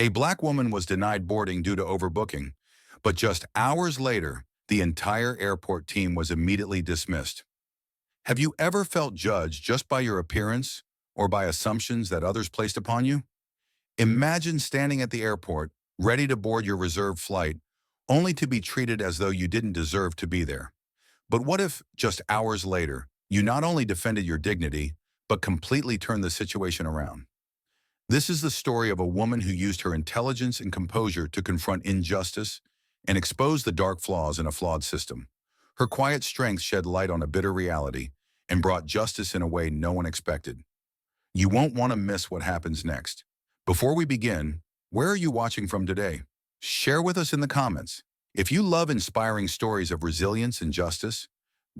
A black woman was denied boarding due to overbooking, but just hours later, the entire airport team was immediately dismissed. Have you ever felt judged just by your appearance or by assumptions that others placed upon you? Imagine standing at the airport, ready to board your reserved flight, only to be treated as though you didn't deserve to be there. But what if, just hours later, you not only defended your dignity, but completely turned the situation around? This is the story of a woman who used her intelligence and composure to confront injustice and expose the dark flaws in a flawed system. Her quiet strength shed light on a bitter reality and brought justice in a way no one expected. You won't want to miss what happens next. Before we begin, where are you watching from today? Share with us in the comments. If you love inspiring stories of resilience and justice,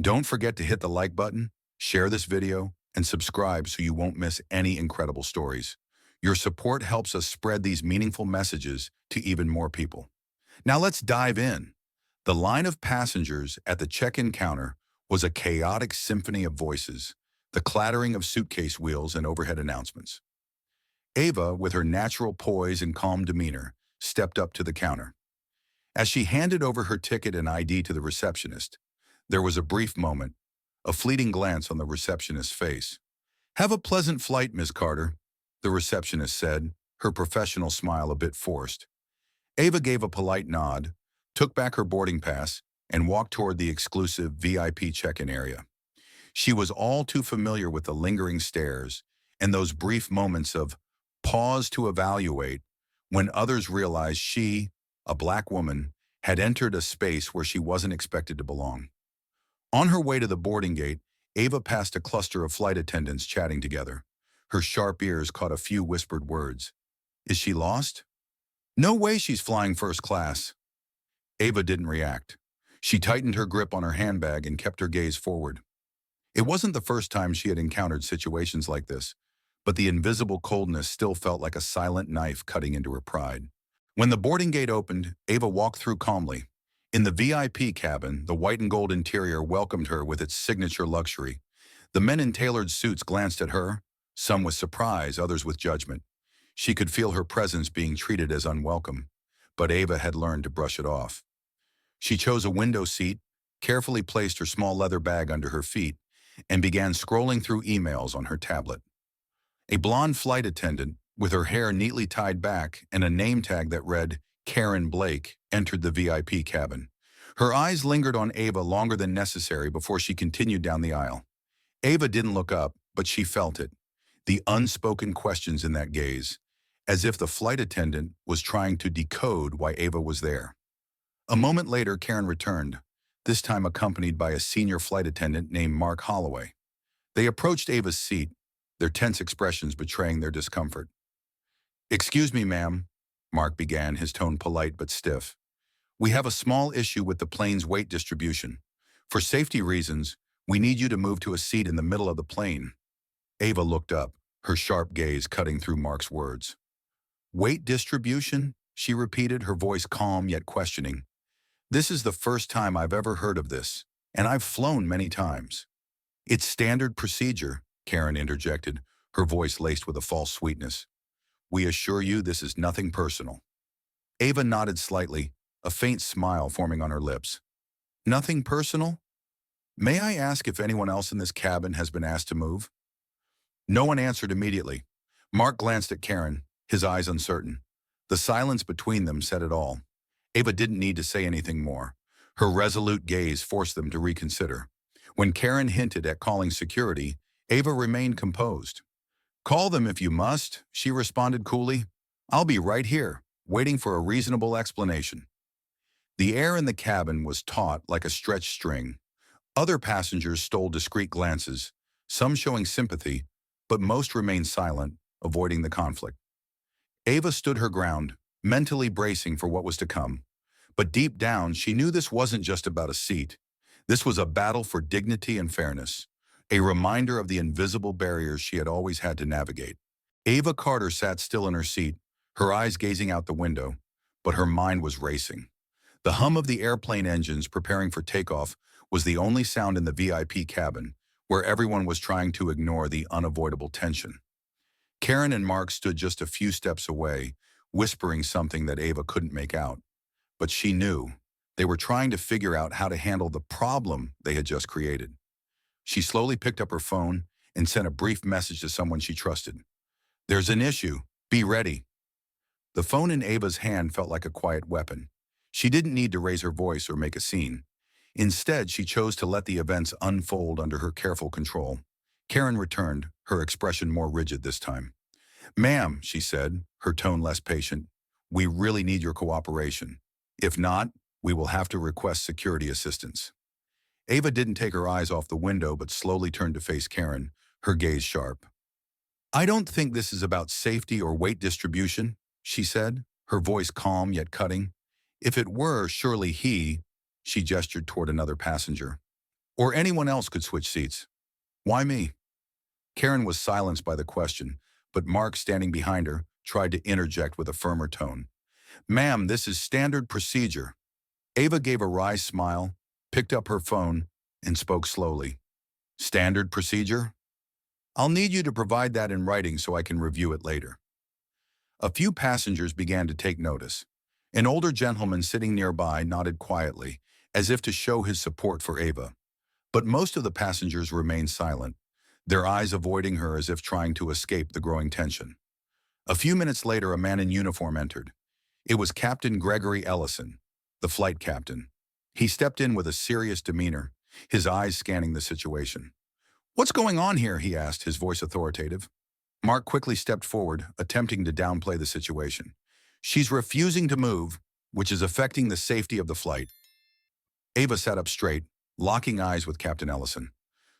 don't forget to hit the like button, share this video, and subscribe so you won't miss any incredible stories. Your support helps us spread these meaningful messages to even more people. Now let's dive in. The line of passengers at the check-in counter was a chaotic symphony of voices, the clattering of suitcase wheels and overhead announcements. Ava, with her natural poise and calm demeanor, stepped up to the counter. As she handed over her ticket and ID to the receptionist, there was a brief moment, a fleeting glance on the receptionist's face. "Have a pleasant flight, Miss Carter," the receptionist said, her professional smile a bit forced. Ava gave a polite nod, took back her boarding pass, and walked toward the exclusive VIP check-in area. She was all too familiar with the lingering stares and those brief moments of pause to evaluate when others realized she, a black woman, had entered a space where she wasn't expected to belong. On her way to the boarding gate, Ava passed a cluster of flight attendants chatting together. Her sharp ears caught a few whispered words. "Is she lost? No way she's flying first class." Ava didn't react. She tightened her grip on her handbag and kept her gaze forward. It wasn't the first time she had encountered situations like this, but the invisible coldness still felt like a silent knife cutting into her pride. When the boarding gate opened, Ava walked through calmly. In the VIP cabin, the white and gold interior welcomed her with its signature luxury. The men in tailored suits glanced at her, some with surprise, others with judgment. She could feel her presence being treated as unwelcome, but Ava had learned to brush it off. She chose a window seat, carefully placed her small leather bag under her feet, and began scrolling through emails on her tablet. A blonde flight attendant, with her hair neatly tied back and a name tag that read Karen Blake, entered the VIP cabin. Her eyes lingered on Ava longer than necessary before she continued down the aisle. Ava didn't look up, but she felt it, the unspoken questions in that gaze, as if the flight attendant was trying to decode why Ava was there. A moment later, Karen returned, this time accompanied by a senior flight attendant named Mark Holloway. They approached Ava's seat, their tense expressions betraying their discomfort. "Excuse me, ma'am," Mark began, his tone polite but stiff. "We have a small issue with the plane's weight distribution. For safety reasons, we need you to move to a seat in the middle of the plane." Ava looked up, her sharp gaze cutting through Mark's words. "Weight distribution?" she repeated, her voice calm yet questioning. "This is the first time I've ever heard of this, and I've flown many times." "It's standard procedure," Karen interjected, her voice laced with a false sweetness. "We assure you this is nothing personal." Ava nodded slightly, a faint smile forming on her lips. "Nothing personal? May I ask if anyone else in this cabin has been asked to move?" No one answered immediately. Mark glanced at Karen, his eyes uncertain. The silence between them said it all. Ava didn't need to say anything more. Her resolute gaze forced them to reconsider. When Karen hinted at calling security, Ava remained composed. "Call them if you must," she responded coolly. "I'll be right here, waiting for a reasonable explanation." The air in the cabin was taut like a stretched string. Other passengers stole discreet glances, some showing sympathy, but most remained silent, avoiding the conflict. Ava stood her ground, mentally bracing for what was to come. But deep down, she knew this wasn't just about a seat. This was a battle for dignity and fairness, a reminder of the invisible barriers she had always had to navigate. Ava Carter sat still in her seat, her eyes gazing out the window, but her mind was racing. The hum of the airplane engines preparing for takeoff was the only sound in the VIP cabin, where everyone was trying to ignore the unavoidable tension. Karen and Mark stood just a few steps away, whispering something that Ava couldn't make out. But she knew. They were trying to figure out how to handle the problem they had just created. She slowly picked up her phone and sent a brief message to someone she trusted. "There's an issue. Be ready." The phone in Ava's hand felt like a quiet weapon. She didn't need to raise her voice or make a scene. Instead, she chose to let the events unfold under her careful control. Karen returned, her expression more rigid this time. "Ma'am," she said, her tone less patient, "we really need your cooperation. If not, we will have to request security assistance." Ava didn't take her eyes off the window but slowly turned to face Karen, her gaze sharp. "I don't think this is about safety or weight distribution," she said, her voice calm yet cutting. "If it were, surely he," she gestured toward another passenger, "or anyone else could switch seats. Why me?" Karen was silenced by the question, but Mark, standing behind her, tried to interject with a firmer tone. "Ma'am, this is standard procedure." Ava gave a wry smile, picked up her phone, and spoke slowly. "Standard procedure? I'll need you to provide that in writing so I can review it later." A few passengers began to take notice. An older gentleman sitting nearby nodded quietly, as if to show his support for Ava. But most of the passengers remained silent, their eyes avoiding her as if trying to escape the growing tension. A few minutes later, a man in uniform entered. It was Captain Gregory Ellison, the flight captain. He stepped in with a serious demeanor, his eyes scanning the situation. "What's going on here?" he asked, his voice authoritative. Mark quickly stepped forward, attempting to downplay the situation. "She's refusing to move, which is affecting the safety of the flight." Ava sat up straight, locking eyes with Captain Ellison.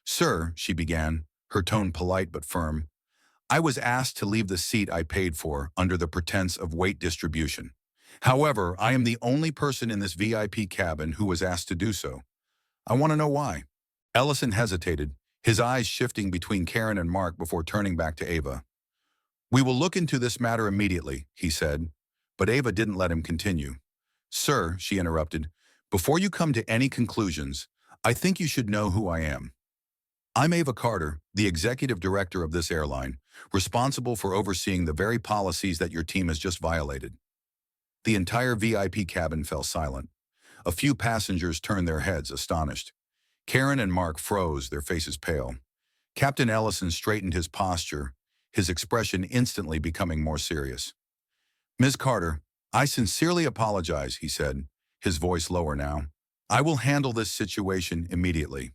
"Sir," she began, her tone polite but firm, "I was asked to leave the seat I paid for under the pretense of weight distribution. However, I am the only person in this VIP cabin who was asked to do so. I want to know why." Ellison hesitated, his eyes shifting between Karen and Mark before turning back to Ava. "We will look into this matter immediately," he said, but Ava didn't let him continue. "Sir," she interrupted, "before you come to any conclusions, I think you should know who I am. I'm Ava Carter, the executive director of this airline, responsible for overseeing the very policies that your team has just violated." The entire VIP cabin fell silent. A few passengers turned their heads, astonished. Karen and Mark froze, their faces pale. Captain Ellison straightened his posture, his expression instantly becoming more serious. "Ms. Carter, I sincerely apologize," he said, his voice lower now. "I will handle this situation immediately."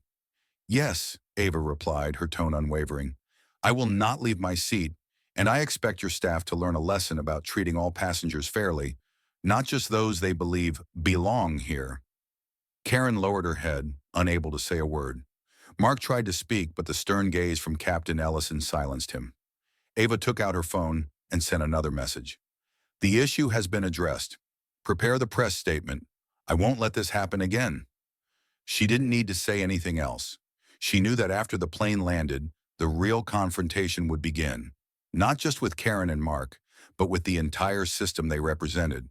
"Yes," Ava replied, her tone unwavering. "I will not leave my seat, and I expect your staff to learn a lesson about treating all passengers fairly, not just those they believe belong here." Karen lowered her head, unable to say a word. Mark tried to speak, but the stern gaze from Captain Ellison silenced him. Ava took out her phone and sent another message. "The issue has been addressed. Prepare the press statement. I won't let this happen again." She didn't need to say anything else. She knew that after the plane landed, the real confrontation would begin, not just with Karen and Mark, but with the entire system they represented.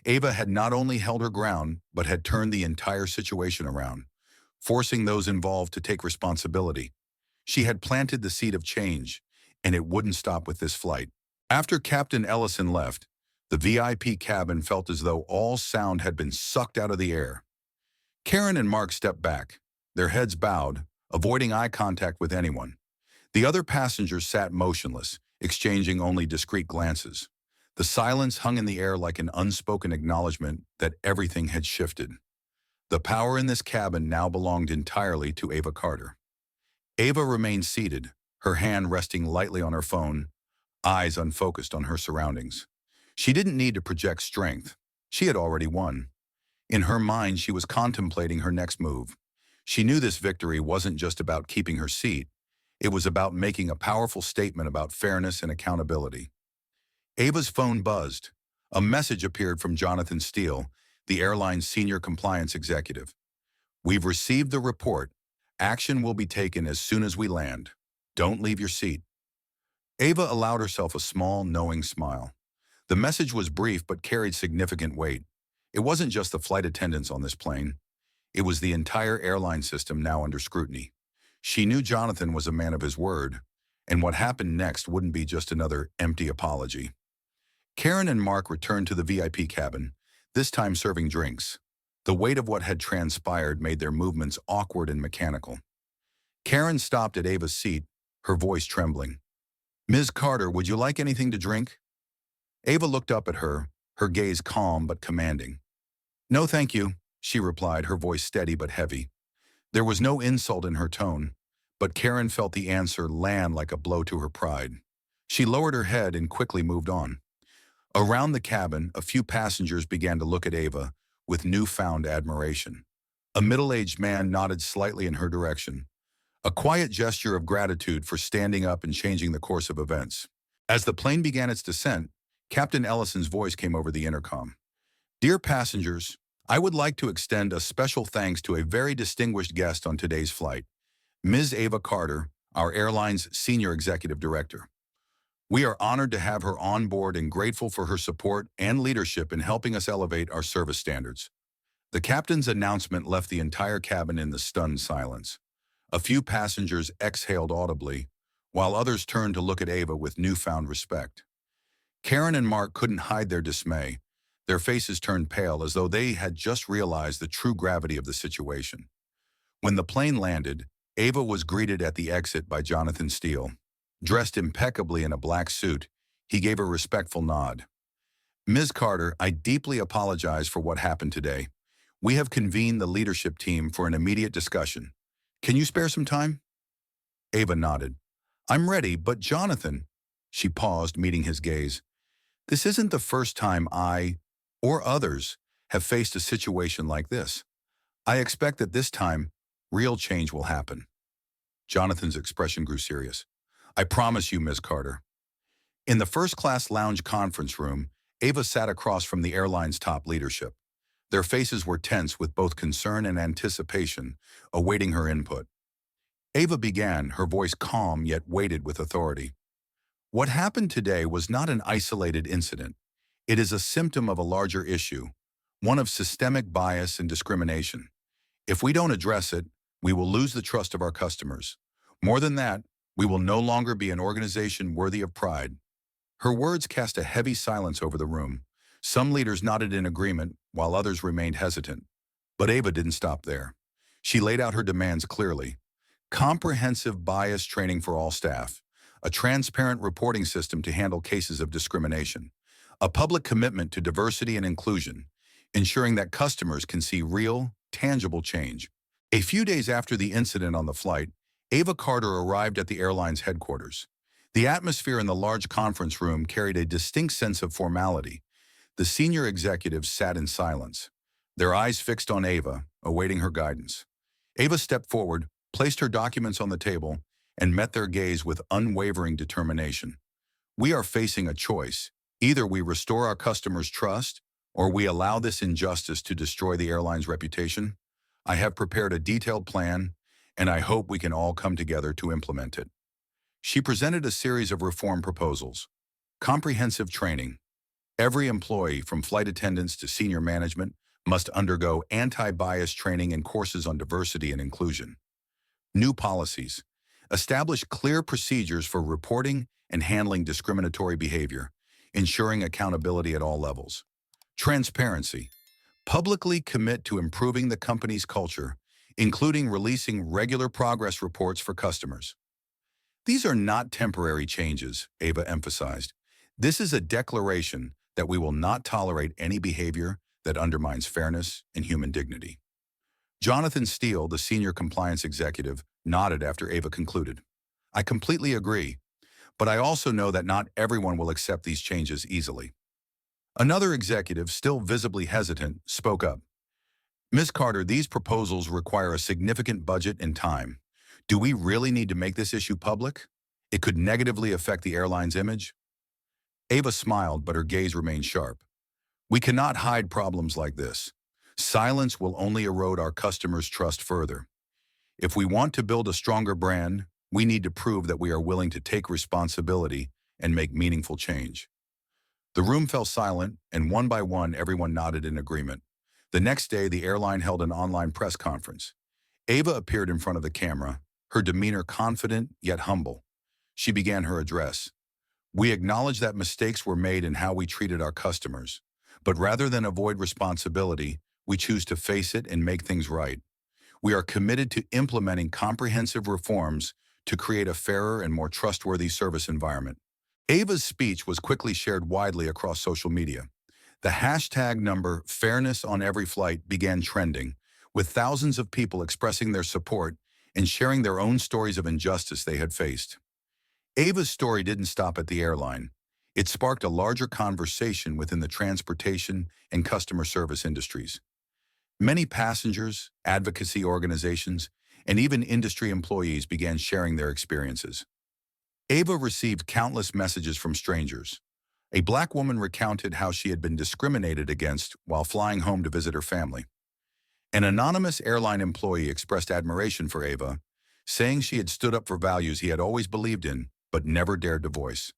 Ava had not only held her ground, but had turned the entire situation around, forcing those involved to take responsibility. She had planted the seed of change, and it wouldn't stop with this flight. After Captain Ellison left, the VIP cabin felt as though all sound had been sucked out of the air. Karen and Mark stepped back, their heads bowed, avoiding eye contact with anyone. The other passengers sat motionless, exchanging only discreet glances. The silence hung in the air like an unspoken acknowledgement that everything had shifted. The power in this cabin now belonged entirely to Ava Carter. Ava remained seated, her hand resting lightly on her phone, eyes unfocused on her surroundings. She didn't need to project strength. She had already won. In her mind, she was contemplating her next move. She knew this victory wasn't just about keeping her seat. It was about making a powerful statement about fairness and accountability. Ava's phone buzzed. A message appeared from Jonathan Steele, the airline's senior compliance executive. "We've received the report. Action will be taken as soon as we land. Don't leave your seat." Ava allowed herself a small, knowing smile. The message was brief but carried significant weight. It wasn't just the flight attendants on this plane. It was the entire airline system now under scrutiny. She knew Jonathan was a man of his word, and what happened next wouldn't be just another empty apology. Karen and Mark returned to the VIP cabin, this time serving drinks. The weight of what had transpired made their movements awkward and mechanical. Karen stopped at Ava's seat, her voice trembling. "Ms. Carter, would you like anything to drink?" Ava looked up at her gaze calm but commanding. "No, thank you," she replied, her voice steady but heavy. There was no insult in her tone, but Karen felt the answer land like a blow to her pride. She lowered her head and quickly moved on. Around the cabin, a few passengers began to look at Ava with newfound admiration. A middle-aged man nodded slightly in her direction, a quiet gesture of gratitude for standing up and changing the course of events. As the plane began its descent, Captain Ellison's voice came over the intercom. "Dear passengers, I would like to extend a special thanks to a very distinguished guest on today's flight, Ms. Ava Carter, our airline's Senior Executive Director. We are honored to have her on board and grateful for her support and leadership in helping us elevate our service standards." The captain's announcement left the entire cabin in the stunned silence. A few passengers exhaled audibly, while others turned to look at Ava with newfound respect. Karen and Mark couldn't hide their dismay. Their faces turned pale as though they had just realized the true gravity of the situation. When the plane landed, Ava was greeted at the exit by Jonathan Steele. Dressed impeccably in a black suit, he gave a respectful nod. "Ms. Carter, I deeply apologize for what happened today. We have convened the leadership team for an immediate discussion. Can you spare some time?" Ava nodded. "I'm ready, but Jonathan—" She paused, meeting his gaze. "This isn't the first time I, or others, have faced a situation like this. I expect that this time, real change will happen." Jonathan's expression grew serious. "I promise you, Ms. Carter." In the first-class lounge conference room, Ava sat across from the airline's top leadership. Their faces were tense with both concern and anticipation, awaiting her input. Ava began, her voice calm yet weighted with authority. "What happened today was not an isolated incident. It is a symptom of a larger issue, one of systemic bias and discrimination. If we don't address it, we will lose the trust of our customers. More than that, we will no longer be an organization worthy of pride." Her words cast a heavy silence over the room. Some leaders nodded in agreement, while others remained hesitant. But Ava didn't stop there. She laid out her demands clearly. Comprehensive bias training for all staff, a transparent reporting system to handle cases of discrimination, a public commitment to diversity and inclusion, ensuring that customers can see real, tangible change. A few days after the incident on the flight, Ava Carter arrived at the airline's headquarters. The atmosphere in the large conference room carried a distinct sense of formality. The senior executives sat in silence, their eyes fixed on Ava, awaiting her guidance. Ava stepped forward, placed her documents on the table, and met their gaze with unwavering determination. "We are facing a choice. Either we restore our customers' trust, or we allow this injustice to destroy the airline's reputation. I have prepared a detailed plan, and I hope we can all come together to implement it." She presented a series of reform proposals. Comprehensive training. Every employee, from flight attendants to senior management, must undergo anti-bias training and courses on diversity and inclusion. New policies. Establish clear procedures for reporting and handling discriminatory behavior, ensuring accountability at all levels. Transparency. Publicly commit to improving the company's culture, including releasing regular progress reports for customers. "These are not temporary changes," Ava emphasized. "This is a declaration that we will not tolerate any behavior that undermines fairness and human dignity." Jonathan Steele, the senior compliance executive, nodded after Ava concluded. "I completely agree, but I also know that not everyone will accept these changes easily." Another executive, still visibly hesitant, spoke up. "Ms. Carter, these proposals require a significant budget and time. Do we really need to make this issue public? It could negatively affect the airline's image." Ava smiled, but her gaze remained sharp. "We cannot hide problems like this. Silence will only erode our customers' trust further. If we want to build a stronger brand, we need to prove that we are willing to take responsibility and make meaningful change." The room fell silent, and one by one, everyone nodded in agreement. The next day, the airline held an online press conference. Ava appeared in front of the camera, her demeanor confident yet humble. She began her address. We acknowledge that mistakes were made in how we treated our customers, but rather than avoid responsibility, we choose to face it and make things right. We are committed to implementing comprehensive reforms to create a fairer and more trustworthy service environment. Ava's speech was quickly shared widely across social media. The hashtag number fairness on every flight began trending, with thousands of people expressing their support and sharing their own stories of injustice they had faced. Ava's story didn't stop at the airline. It sparked a larger conversation within the transportation and customer service industries. Many passengers, advocacy organizations, and even industry employees began sharing their experiences. Ava received countless messages from strangers. A black woman recounted how she had been discriminated against while flying home to visit her family. An anonymous airline employee expressed admiration for Ava, saying she had stood up for values he had always believed in but never dared to voice.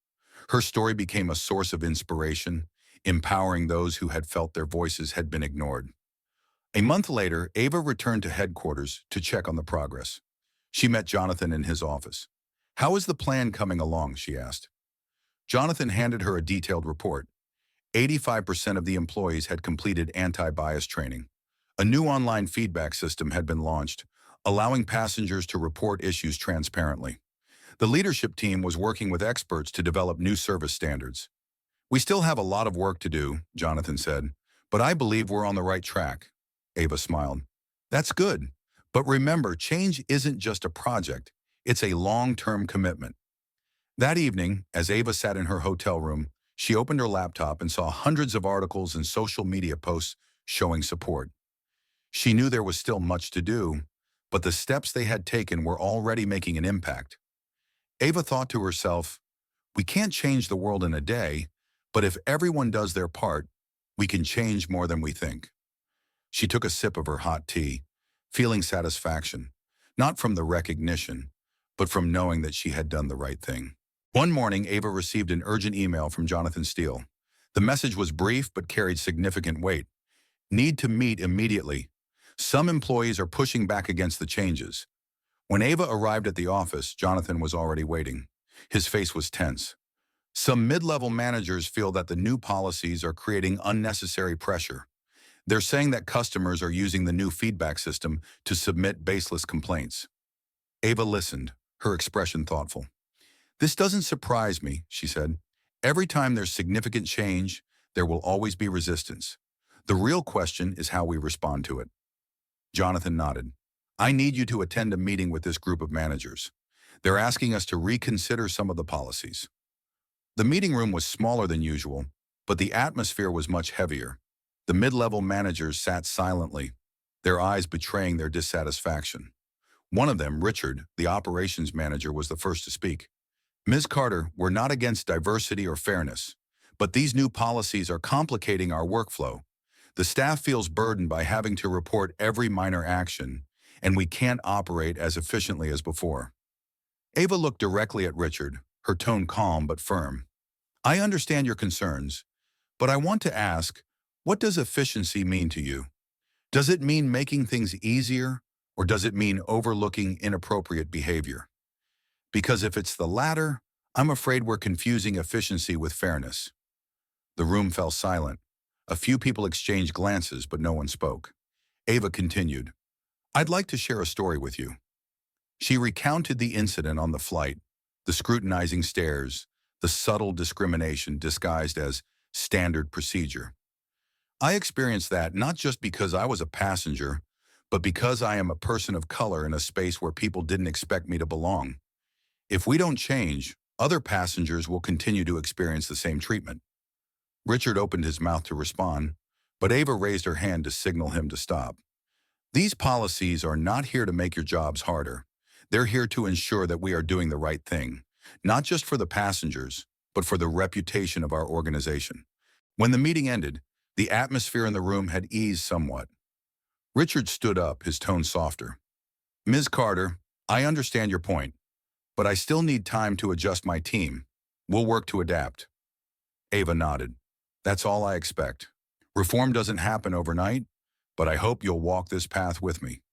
Her story became a source of inspiration, empowering those who had felt their voices had been ignored. A month later, Ava returned to headquarters to check on the progress. She met Jonathan in his office. "How is the plan coming along?" she asked. Jonathan handed her a detailed report. 85% of the employees had completed anti-bias training. A new online feedback system had been launched, allowing passengers to report issues transparently. The leadership team was working with experts to develop new service standards. "We still have a lot of work to do," Jonathan said, "but I believe we're on the right track." Ava smiled. "That's good. But remember, change isn't just a project. It's a long-term commitment." That evening, as Ava sat in her hotel room, she opened her laptop and saw hundreds of articles and social media posts showing support. She knew there was still much to do, but the steps they had taken were already making an impact. Ava thought to herself, "We can't change the world in a day, but if everyone does their part, we can change more than we think." She took a sip of her hot tea, feeling satisfaction, not from the recognition, but from knowing that she had done the right thing. One morning, Ava received an urgent email from Jonathan Steele. The message was brief but carried significant weight. "Need to meet immediately. Some employees are pushing back against the changes." When Ava arrived at the office, Jonathan was already waiting. His face was tense. "Some mid-level managers feel that the new policies are creating unnecessary pressure. They're saying that customers are using the new feedback system to submit baseless complaints." Ava listened, her expression thoughtful. "This doesn't surprise me," she said. "Every time there's significant change, there will always be resistance. The real question is how we respond to it." Jonathan nodded. "I need you to attend a meeting with this group of managers. They're asking us to reconsider some of the policies." The meeting room was smaller than usual, but the atmosphere was much heavier. The mid-level managers sat silently, their eyes betraying their dissatisfaction. One of them, Richard, the operations manager, was the first to speak. "Ms. Carter, we're not against diversity or fairness, but these new policies are complicating our workflow. The staff feels burdened by having to report every minor action, and we can't operate as efficiently as before." Ava looked directly at Richard, her tone calm but firm. "I understand your concerns, but I want to ask, what does efficiency mean to you? Does it mean making things easier, or does it mean overlooking inappropriate behavior? Because if it's the latter, I'm afraid we're confusing efficiency with fairness." The room fell silent. A few people exchanged glances, but no one spoke. Ava continued, "I'd like to share a story with you." She recounted the incident on the flight, the scrutinizing stares, the subtle discrimination disguised as standard procedure. "I experienced that not just because I was a passenger, but because I am a person of color in a space where people didn't expect me to belong. If we don't change, other passengers will continue to experience the same treatment." Richard opened his mouth to respond, but Ava raised her hand to signal him to stop. "These policies are not here to make your jobs harder. They're here to ensure that we are doing the right thing, not just for the passengers, but for the reputation of our organization." When the meeting ended, the atmosphere in the room had eased somewhat. Richard stood up, his tone softer. "Ms. Carter, I understand your point, but I still need time to adjust my team. We'll work to adapt." Ava nodded. "That's all I expect. Reform doesn't happen overnight, but I hope you'll walk this path with me."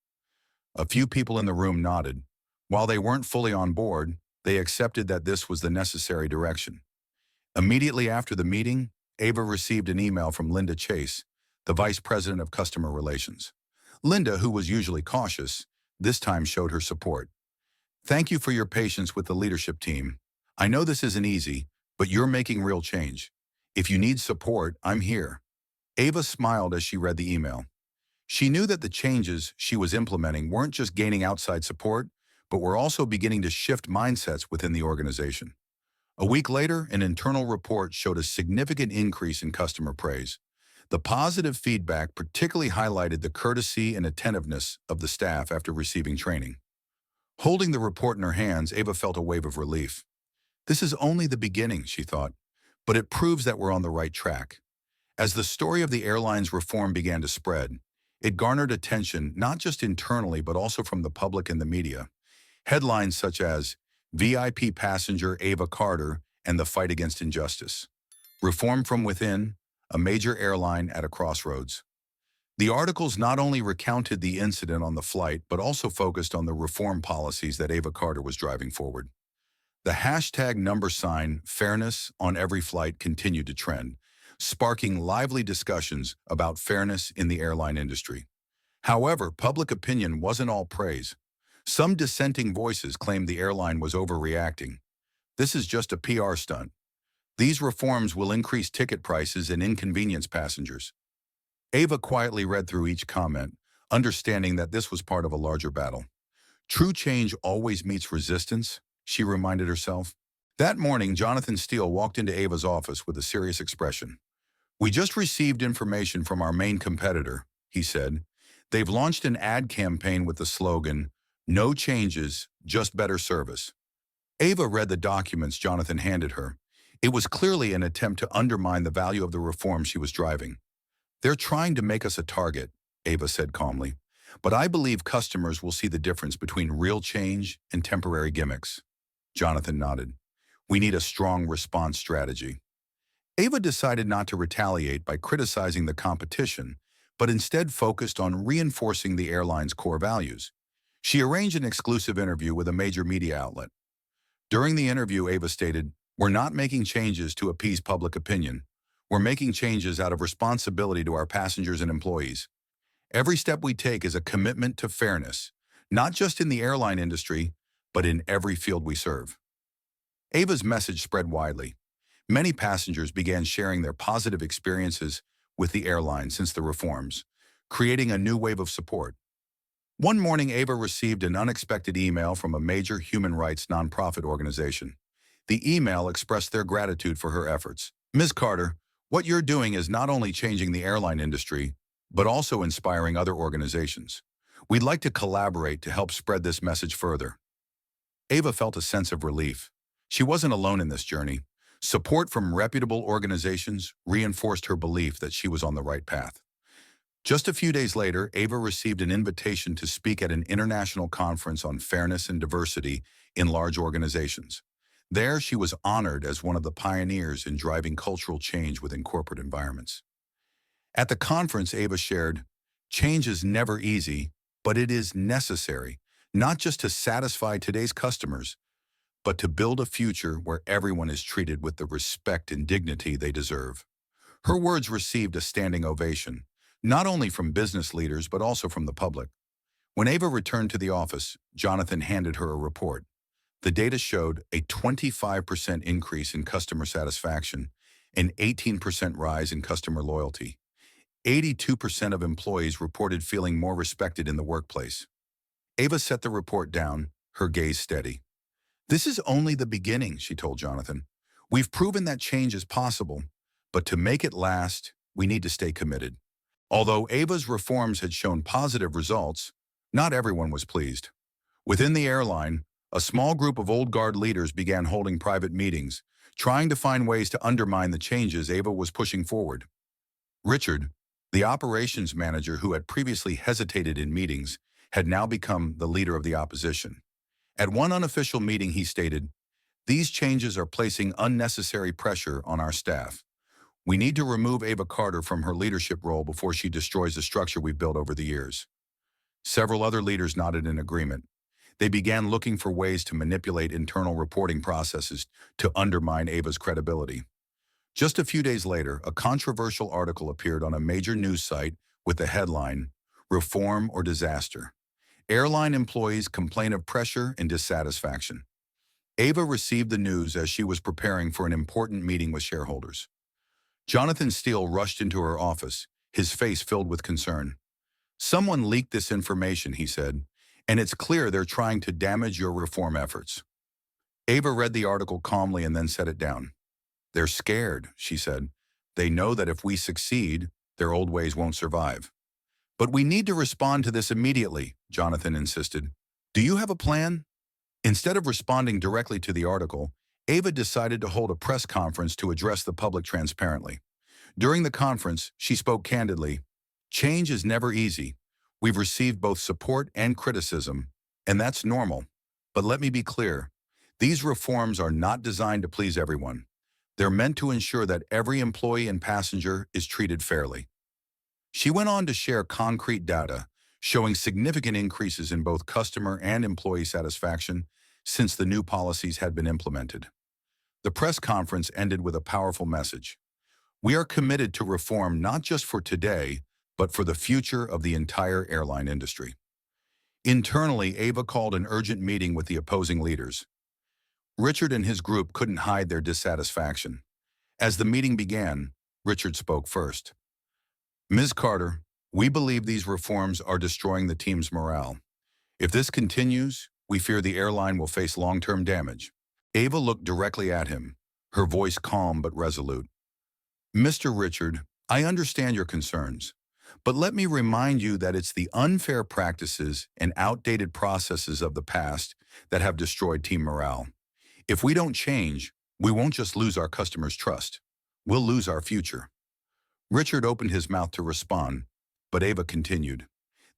A few people in the room nodded. While they weren't fully on board, they accepted that this was the necessary direction. Immediately after the meeting, Ava received an email from Linda Chase, the Vice President of Customer Relations. Linda, who was usually cautious, this time showed her support. "Thank you for your patience with the leadership team. I know this isn't easy, but you're making real change. If you need support, I'm here." Ava smiled as she read the email. She knew that the changes she was implementing weren't just gaining outside support, but were also beginning to shift mindsets within the organization. A week later, an internal report showed a significant increase in customer praise. The positive feedback particularly highlighted the courtesy and attentiveness of the staff after receiving training. Holding the report in her hands, Ava felt a wave of relief. This is only the beginning, she thought, but it proves that we're on the right track. As the story of the airline's reform began to spread, it garnered attention not just internally but also from the public and the media. Headlines such as "VIP passenger Ava Carter and the fight against injustice," "Reform from within, a major airline at a crossroads." The articles not only recounted the incident on the flight but also focused on the reform policies that Ava Carter was driving forward. The hashtag number sign fairness on every flight continued to trend, sparking lively discussions about fairness in the airline industry. However, public opinion wasn't all praise. Some dissenting voices claimed the airline was overreacting. "This is just a PR stunt. These reforms will increase ticket prices and inconvenience passengers." Ava quietly read through each comment, understanding that this was part of a larger battle. "True change always meets resistance," she reminded herself. That morning, Jonathan Steele walked into Ava's office with a serious expression. "We just received information from our main competitor," he said. "They've launched an ad campaign with the slogan, 'No changes, just better service.'" Ava read the documents Jonathan handed her. It was clearly an attempt to undermine the value of the reform she was driving. "They're trying to make us a target," Ava said calmly. "But I believe customers will see the difference between real change and temporary gimmicks." Jonathan nodded. "We need a strong response strategy." Ava decided not to retaliate by criticizing the competition, but instead focused on reinforcing the airline's core values. She arranged an exclusive interview with a major media outlet. During the interview, Ava stated, "We're not making changes to appease public opinion. We're making changes out of responsibility to our passengers and employees. Every step we take is a commitment to fairness, not just in the airline industry, but in every field we serve." Ava's message spread widely. Many passengers began sharing their positive experiences with the airline since the reforms, creating a new wave of support. One morning, Ava received an unexpected email from a major human rights nonprofit organization. The email expressed their gratitude for her efforts. "Ms. Carter, what you're doing is not only changing the airline industry, but also inspiring other organizations. We'd like to collaborate to help spread this message further." Ava felt a sense of relief. She wasn't alone in this journey. Support from reputable organizations reinforced her belief that she was on the right path. Just a few days later, Ava received an invitation to speak at an international conference on fairness and diversity in large organizations. There, she was honored as one of the pioneers in driving cultural change within corporate environments. At the conference, Ava shared, "Change is never easy, but it is necessary, not just to satisfy today's customers, but to build a future where everyone is treated with the respect and dignity they deserve." Her words received a standing ovation, not only from business leaders but also from the public. When Ava returned to the office, Jonathan handed her a report. The data showed a 25% increase in customer satisfaction, an 18% rise in customer loyalty. 82% of employees reported feeling more respected in the workplace. Ava set the report down, her gaze steady. "This is only the beginning," she told Jonathan. "We've proven that change is possible, but to make it last, we need to stay committed." Although Ava's reforms had shown positive results, not everyone was pleased. Within the airline, a small group of old guard leaders began holding private meetings, trying to find ways to undermine the changes Ava was pushing forward. Richard, the operations manager who had previously hesitated in meetings, had now become the leader of the opposition. At one unofficial meeting, he stated, "These changes are placing unnecessary pressure on our staff. We need to remove Ava Carter from her leadership role before she destroys the structure we've built over the years." Several other leaders nodded in agreement. They began looking for ways to manipulate internal reporting processes to undermine Ava's credibility. Just a few days later, a controversial article appeared on a major news site with the headline, Reform or Disaster. Airline employees complain of pressure and dissatisfaction. Ava received the news as she was preparing for an important meeting with shareholders. Jonathan Steele rushed into her office, his face filled with concern. Someone leaked this information, he said, and it's clear they're trying to damage your reform efforts. Ava read the article calmly and then set it down. They're scared, she said. They know that if we succeed, their old ways won't survive. But we need to respond to this immediately, Jonathan insisted. Do you have a plan? Instead of responding directly to the article, Ava decided to hold a press conference to address the public transparently. During the conference, she spoke candidly. Change is never easy. We've received both support and criticism, and that's normal. But let me be clear. These reforms are not designed to please everyone. They're meant to ensure that every employee and passenger is treated fairly. She went on to share concrete data showing significant increases in both customer and employee satisfaction since the new policies had been implemented. The press conference ended with a powerful message. We are committed to reform not just for today, but for the future of the entire airline industry. Internally, Ava called an urgent meeting with the opposing leaders. Richard and his group couldn't hide their dissatisfaction. As the meeting began, Richard spoke first. Ms. Carter, we believe these reforms are destroying the team's morale. If this continues, we fear the airline will face long-term damage. Ava looked directly at him, her voice calm but resolute. Mr. Richard, I understand your concerns, but let me remind you that it's the unfair practices and outdated processes of the past that have destroyed team morale. If we don't change, we won't just lose our customers' trust. We'll lose our future. Richard opened his mouth to respond, but Ava continued.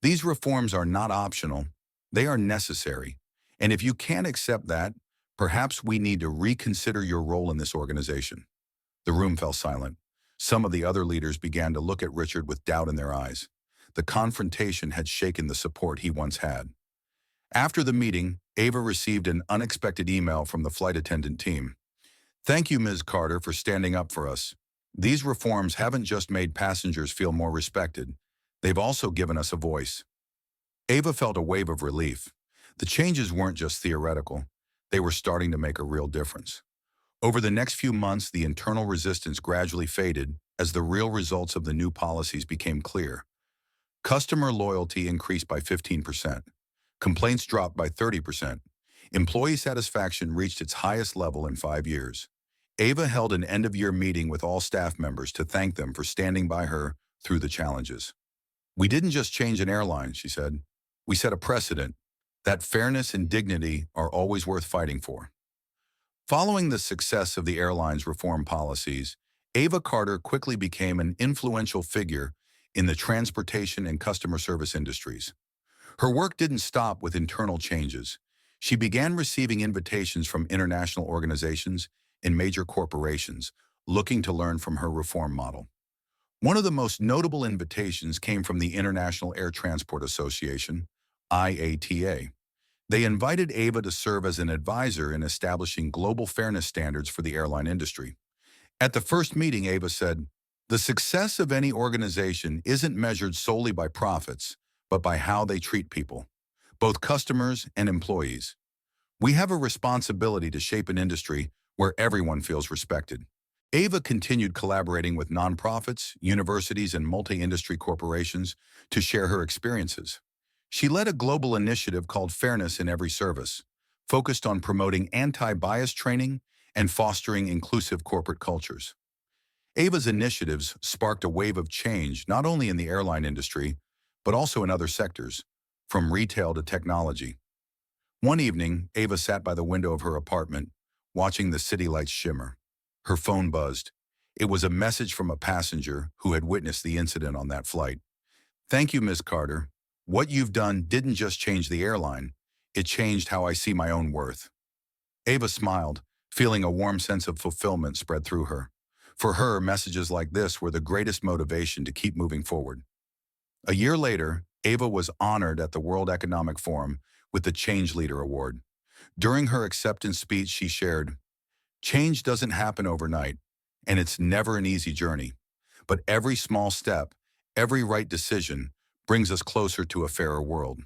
These reforms are not optional. They are necessary. And if you can't accept that, perhaps we need to reconsider your role in this organization. The room fell silent. Some of the other leaders began to look at Richard with doubt in their eyes. The confrontation had shaken the support he once had. After the meeting, Ava received an unexpected email from the flight attendant team. Thank you, Ms. Carter, for standing up for us. These reforms haven't just made passengers feel more respected. They've also given us a voice. Ava felt a wave of relief. The changes weren't just theoretical. They were starting to make a real difference. Over the next few months, the internal resistance gradually faded as the real results of the new policies became clear. Customer loyalty increased by 15%. Complaints dropped by 30%. Employee satisfaction reached its highest level in 5 years. Ava held an end-of-year meeting with all staff members to thank them for standing by her through the challenges. We didn't just change an airline, she said. We set a precedent that fairness and dignity are always worth fighting for. Following the success of the airline's reform policies, Ava Carter quickly became an influential figure in the transportation and customer service industries. Her work didn't stop with internal changes. She began receiving invitations from international organizations and major corporations looking to learn from her reform model. One of the most notable invitations came from the International Air Transport Association, IATA. They invited Ava to serve as an advisor in establishing global fairness standards for the airline industry. At the first meeting, Ava said, "The success of any organization isn't measured solely by profits, but by how they treat people, both customers and employees. We have a responsibility to shape an industry where everyone feels respected." Ava continued collaborating with nonprofits, universities, and multi-industry corporations to share her experiences. She led a global initiative called Fairness in Every Service, focused on promoting anti-bias training and fostering inclusive corporate cultures. Ava's initiatives sparked a wave of change not only in the airline industry, but also in other sectors, from retail to technology. One evening, Ava sat by the window of her apartment, watching the city lights shimmer. Her phone buzzed. It was a message from a passenger who had witnessed the incident on that flight. "Thank you, Ms. Carter. What you've done didn't just change the airline. It changed how I see my own worth." Ava smiled, feeling a warm sense of fulfillment spread through her. For her, messages like this were the greatest motivation to keep moving forward. A year later, Ava was honored at the World Economic Forum with the Change Leader Award. During her acceptance speech, she shared, "Change doesn't happen overnight. And it's never an easy journey. But every small step, every right decision, brings us closer to a fairer world.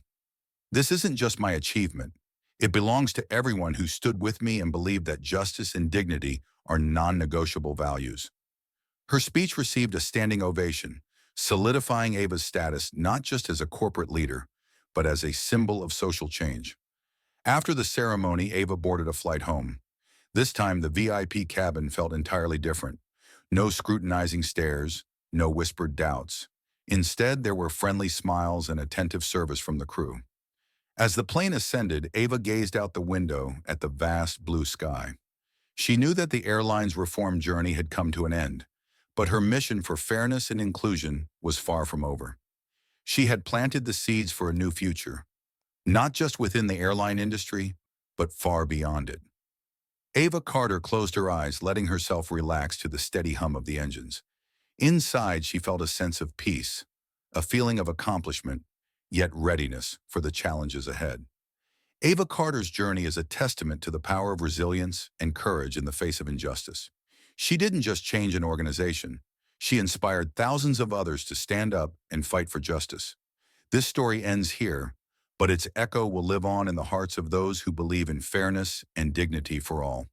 This isn't just my achievement. It belongs to everyone who stood with me and believed that justice and dignity are non-negotiable values. Her speech received a standing ovation, solidifying Ava's status not just as a corporate leader, but as a symbol of social change. After the ceremony, Ava boarded a flight home. This time, the VIP cabin felt entirely different. No scrutinizing stares, no whispered doubts. Instead, there were friendly smiles and attentive service from the crew. As the plane ascended, Ava gazed out the window at the vast blue sky. She knew that the airline's reform journey had come to an end, but her mission for fairness and inclusion was far from over. She had planted the seeds for a new future, not just within the airline industry, but far beyond it. Ava Carter closed her eyes, letting herself relax to the steady hum of the engines. Inside, she felt a sense of peace, a feeling of accomplishment, yet readiness for the challenges ahead. Ava Carter's journey is a testament to the power of resilience and courage in the face of injustice. She didn't just change an organization, she inspired thousands of others to stand up and fight for justice. This story ends here, but its echo will live on in the hearts of those who believe in fairness and dignity for all.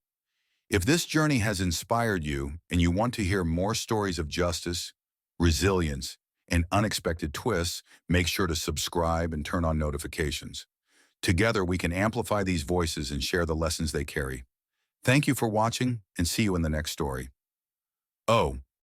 If this journey has inspired you and you want to hear more stories of justice, resilience, and unexpected twists, make sure to subscribe and turn on notifications. Together, we can amplify these voices and share the lessons they carry. Thank you for watching, and see you in the next story. Oh,